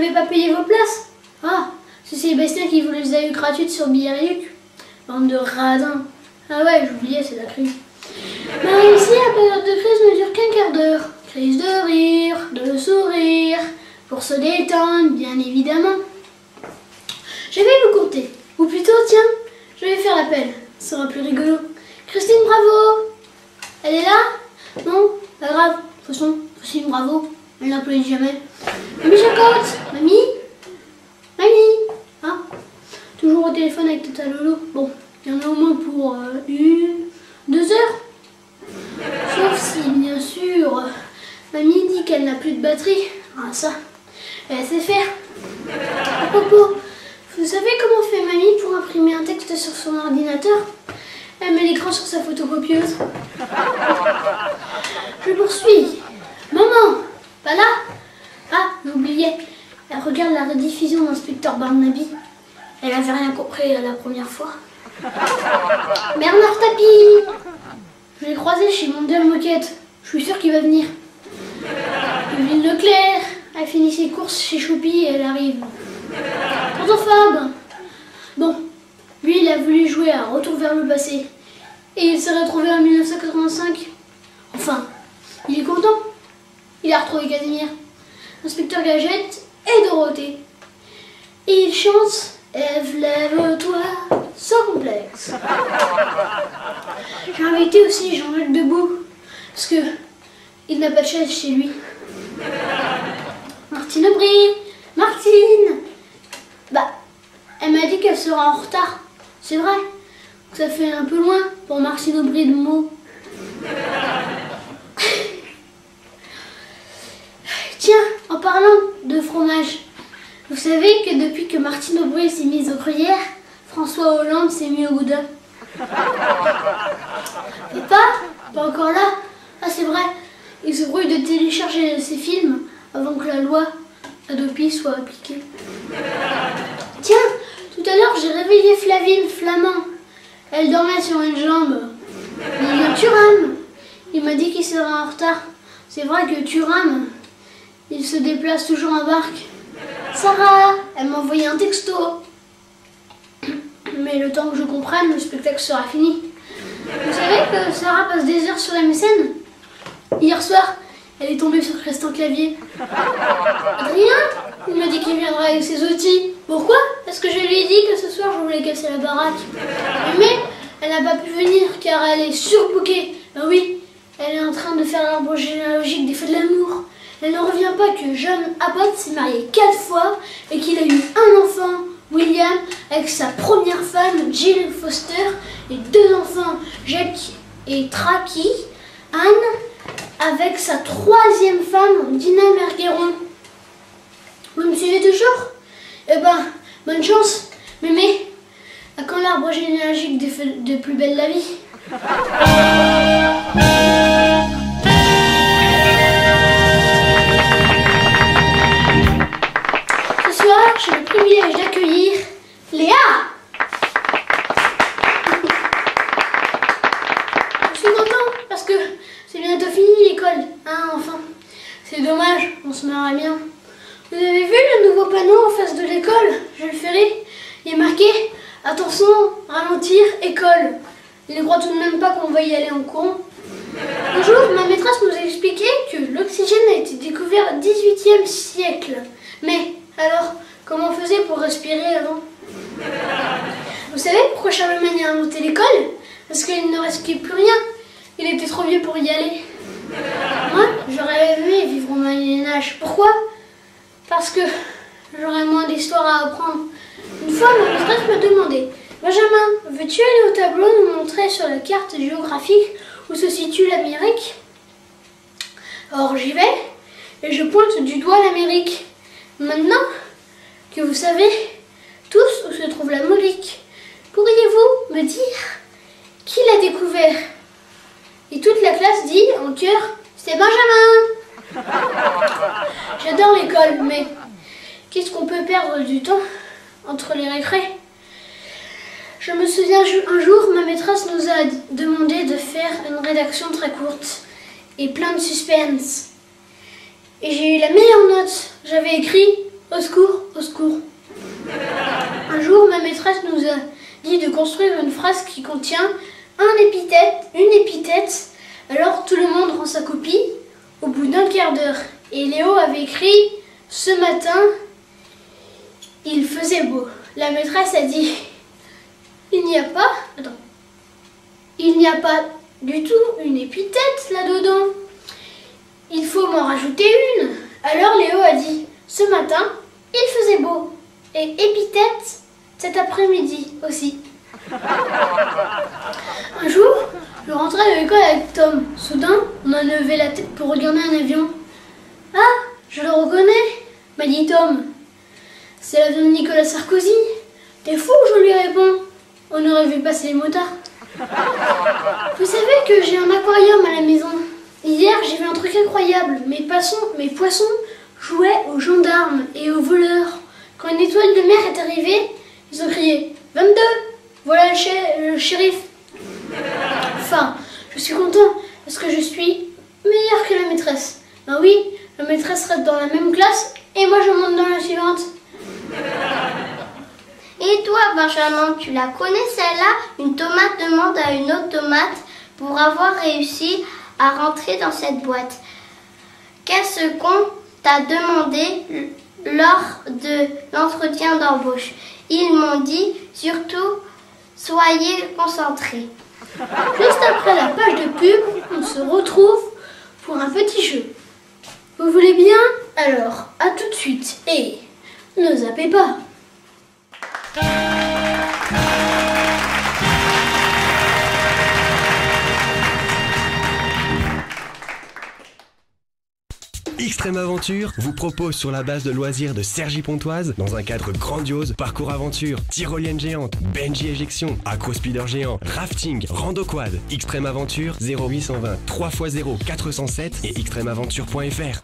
n'avez pas payé vos places? Ah, c'est Sébastien qui vous les a eu gratuites sur Billet-Réduc. Bande de radins. Ah ouais, j'oubliais, c'est la crise. Mais ici, la période de crise ne dure qu'un quart d'heure. Crise de rire, de sourire, pour se détendre, bien évidemment. Je vais vous compter. Ou plutôt, tiens, je vais faire l'appel. Ce sera plus rigolo. Christine, bravo! Elle est là? Non? Pas grave. De toute façon, Christine, bravo. Elle n'applaudit jamais. Mamie Jacotte! Mamie? Mamie? Ah? Toujours au téléphone avec Tata Lolo. Bon, il y en a au moins pour 2 heures. Sauf si, bien sûr, Mamie dit qu'elle n'a plus de batterie. Ah, ça, elle sait faire. À propos, vous savez comment fait Mamie pour imprimer un texte sur son ordinateur? Elle met l'écran sur sa photocopieuse. Je poursuis. Maman, pas là? Ah, j'oubliais. Elle regarde la rediffusion d'Inspecteur Barnaby. Elle avait rien compris la première fois. Bernard Tapie! Je l'ai croisé chez Mondial Moquette. Je suis sûre qu'il va venir. Evelyne Leclerc a fini ses courses chez Choupi et elle arrive. Tonton Fab! Bon, lui il a voulu jouer à Retour vers le passé. Et il s'est retrouvé en 1985. Enfin, il est content. Il a retrouvé Casimir, Inspecteur Gadget et Dorothée. Et il chante Ève, lève-toi sans complexe. J'ai invité aussi Jean-Jacques Debout, parce que il n'a pas de chaise chez lui. Martine Aubry, Martine! Bah, elle m'a dit qu'elle sera en retard. C'est vrai, ça fait un peu loin pour Martine Aubry de mots. Tiens, en parlant de fromage, vous savez que depuis que Martine Aubry s'est mise aux gruyères, François Hollande s'est mis au boudin. Papa, pas encore là? Ah c'est vrai, il se brouille de télécharger ses films avant que la loi Adopi soit appliquée. Tiens, tout à l'heure j'ai réveillé Flavine Flamand. Elle dormait sur une jambe. Il vient Thuram. Il m'a dit qu'il serait en retard. C'est vrai que Thuram, il se déplace toujours en barque. Sarah, elle m'a envoyé un texto. Mais le temps que je comprenne, le spectacle sera fini. Vous savez que Sarah passe des heures sur MSN? Hier soir, elle est tombée sur Christian Clavier. Adrien, il m'a dit qu'il viendrait avec ses outils. Pourquoi? Parce que je lui ai dit que ce soir je voulais casser la baraque. Mais elle n'a pas pu venir car elle est surbookée. Ben oui, elle est en train de faire l'arbre généalogique des feux de l'amour. Elle ne revient pas que John Abbott s'est marié 4 fois et qu'il a eu un enfant, William, avec sa première femme, Jill Foster, et 2 enfants, Jack et Tracy, Anne, avec sa 3e femme, Dina Mergueron. Vous me suivez toujours? Eh ben, bonne chance, mémé. À quand l'arbre généalogique de Plus belle la vie? J'ai le privilège d'accueillir Léa. Je suis contente parce que c'est bientôt fini l'école. Hein, enfin, c'est dommage, on se marrait bien. Vous avez vu le nouveau panneau en face de l'école? Je le ferai. Il est marqué « Attention, ralentir, école ». Il ne croit tout de même pas qu'on va y aller en courant. Un jour, ma maîtresse nous a expliqué que l'oxygène a été découvert au XVIIIe siècle. Mais alors, comment on faisait pour respirer avant? Vous savez pourquoi Charlemagne a inventé l'école? Parce qu'il ne respirait plus rien. Il était trop vieux pour y aller. Moi, j'aurais aimé vivre au Moyen-Âge. Pourquoi? Parce que j'aurais moins d'histoires à apprendre. Une fois, ma maîtresse m'a demandé « Benjamin, veux-tu aller au tableau nous montrer sur la carte géographique où se situe l'Amérique ?» Alors j'y vais et je pointe du doigt l'Amérique. Maintenant que vous savez tous où se trouve la Molique, pourriez-vous me dire qui l'a découvert? Et toute la classe dit en chœur « C'est Benjamin !» J'adore l'école, mais qu'est-ce qu'on peut perdre du temps entre les récrés? Je me souviens un jour, ma maîtresse nous a demandé de faire une rédaction très courte et plein de suspense. Et j'ai eu la meilleure note. J'avais écrit Au secours, au secours. Un jour, ma maîtresse nous a dit de construire une phrase qui contient une épithète. Alors tout le monde rend sa copie au bout d'un quart d'heure. Et Léo avait écrit « Ce matin, il faisait beau ». La maîtresse a dit « Il n'y a pas du tout une épithète là-dedans. Il faut m'en rajouter une ». Alors Léo a dit « Ce matin, il faisait beau ». Et épithète cet après-midi aussi. Un jour, je rentrais de l'école avec Tom. Soudain, on a levé la tête pour regarder un avion. « Ah, je le reconnais !» m'a dit Tom. « C'est l'avion de Nicolas Sarkozy. »« T'es fou ?» je lui réponds. « On aurait vu passer les motards. » Vous savez que j'ai un aquarium à la maison. Hier, j'ai vu un truc incroyable. Mes poissons jouaient aux gendarmes et aux voleurs. Quand une étoile de mer est arrivée, ils ont crié « 22 ! Voilà le shérif !» Enfin, je suis content parce que je suis meilleure que la maîtresse. Ben oui, la maîtresse reste dans la même classe et moi je monte dans la suivante. Et toi, Benjamin, tu la connais celle-là? Une tomate demande à une autre tomate pour avoir réussi à rentrer dans cette boîte. Qu'est-ce qu'on t'a demandé lors de l'entretien d'embauche? Ils m'ont dit surtout soyez concentrés. Juste après la page de pub, on se retrouve pour un petit jeu. Vous voulez bien? Alors, à tout de suite et ne zappez pas. Extrême Aventure vous propose sur la base de loisirs de Cergy-Pontoise, dans un cadre grandiose, parcours aventure, tyrolienne géante, bungee éjection, acro-speeder géant, rafting, rando quad. Extrême Aventure 0820 3x0 407 et extrêmeaventure.fr.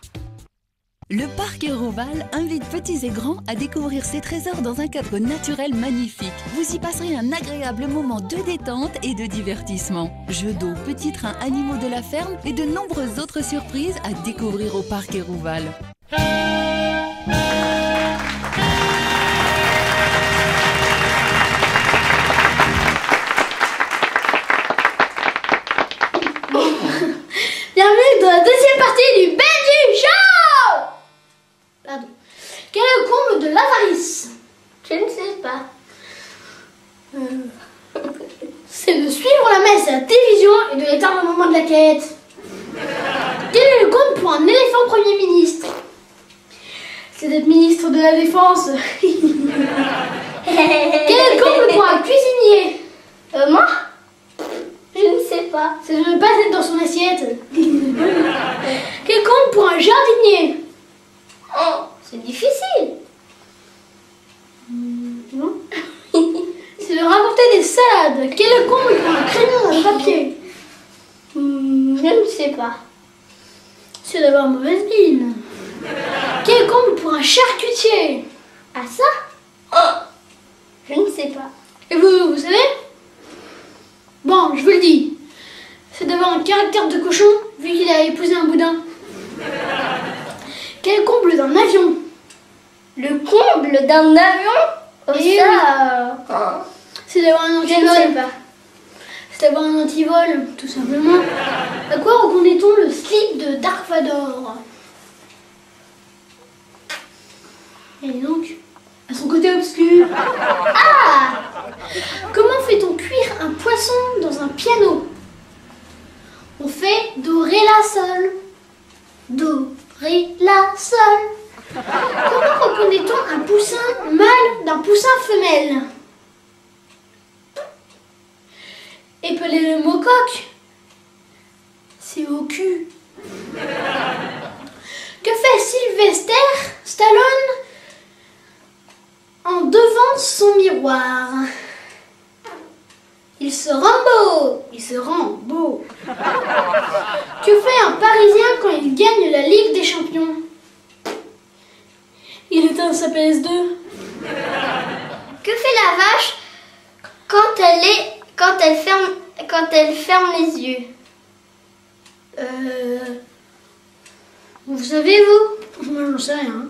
Le parc Rouval invite petits et grands à découvrir ses trésors dans un cadre naturel magnifique. Vous y passerez un agréable moment de détente et de divertissement. Jeux d'eau, petits trains, animaux de la ferme et de nombreuses autres surprises à découvrir au parc Rouval. Bienvenue dans la deuxième partie du Bungee Show. Pardon. Quel est le comble de l'avarice? Je ne sais pas. C'est de suivre la messe à la télévision et de l'éteindre au moment de la quête. Quel est le comble pour un éléphant Premier ministre? C'est d'être ministre de la Défense. Quel est le comble pour un cuisinier? Moi? Je ne sais pas. C'est de ne pas être dans son assiette. Quel comble pour un jardinier? Oh, c'est difficile. Non. C'est de rapporter des salades. Quel est le comble pour un crayon à papier? Je ne sais pas. C'est d'avoir mauvaise mine. Quel est le comble pour un charcutier? Ah ça? Oh, je ne sais pas. Et vous savez? Bon, je vous le dis. C'est d'avoir un caractère de cochon vu qu'il a épousé un boudin. Quel est le comble d'un avion? Le comble d'un avion? Oh, Et ça, c'est d'avoir un je ne sais antivol. pas. C'est d'avoir un antivol, tout simplement. À quoi reconnaît-on le slip de Dark Vador? Et donc, à son côté obscur. Ah! Comment fait-on cuire un poisson dans un piano? On fait do, ré, la, sol. Do, ré, la, sol. Comment reconnaît-on un poussin mâle d'un poussin femelle? Épeler le mot coq. C'est au cul. Que fait Sylvester Stallone en devant son miroir? Il se rend beau. Il se rend beau. Que fait un Parisien quand il gagne la Ligue des Champions? Il éteint sa PS2. Que fait la vache quand elle ferme les yeux? Vous savez, vous? Moi, j'en sais rien.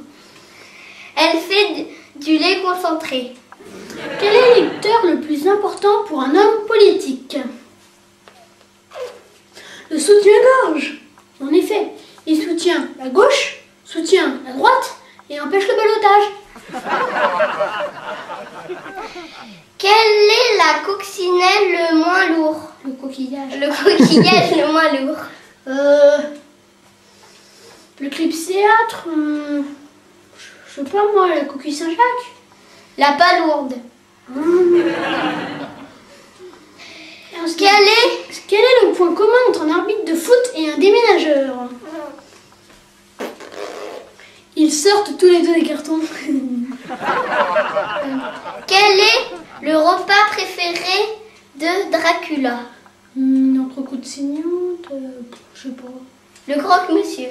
Elle fait du lait concentré. Quel est l'électeur le plus important pour un homme politique? Le soutien-gorge. En effet, il soutient la gauche, soutient la droite et empêche le ballottage. Quelle est la coccinelle le moins lourd? Le coquillage. Le coquillage le moins lourd. Le clypséatre. Je sais pas moi, la coquille Saint-Jacques. La palourde. Quel est le point commun entre un arbitre de foot et un déménageur? Ils sortent tous les deux des cartons. Quel est le repas préféré de Dracula? Une entrecôte saignante, je sais pas. Le croque-monsieur.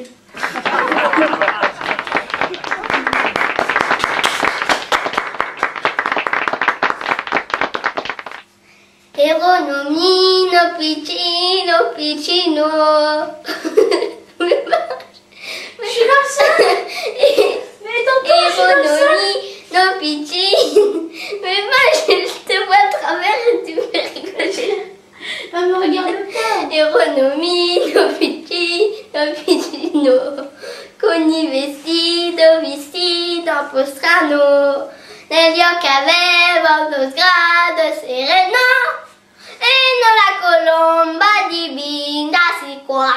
Eronomi no piccino piccino. Je suis comme ça. Mais t'entends, je suis comme ça. Eronomi no piccino. Mais moi je te vois à travers et tu me fais rigoler. Ah, me regarde pas. Eronomi no piccino piccino. Coni vestido vestido postrano. Negli occhi aveva uno sguardo sereno. E non la colomba divina si qua.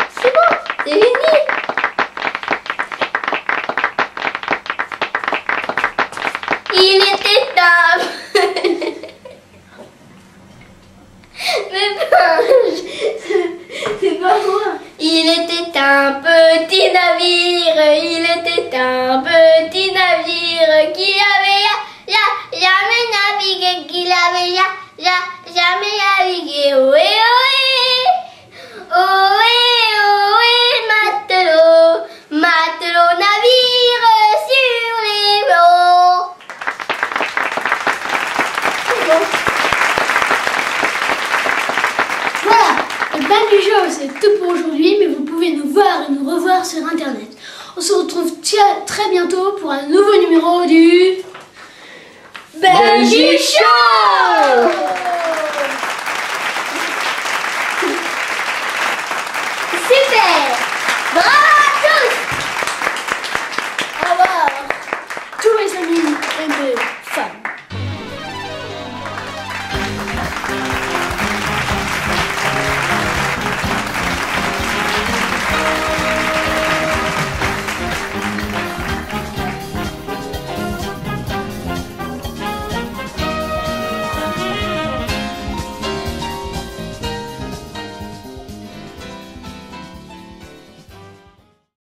C'est bon, c'est fini. Il était un... Mais pas... C'est pas moi. Il était un petit navire, il était un petit navire qui avait jamais navigué, qu'il avait jamais navigué. Ohé, ohé, ohé, ohé, matelot, matelot navire sur les flots. C'est bon. Voilà, le plan du jour c'est tout pour aujourd'hui, mais vous pouvez nous voir et nous revoir sur internet. On se retrouve très bientôt pour un nouveau numéro du Benji Show. Super. Bravo.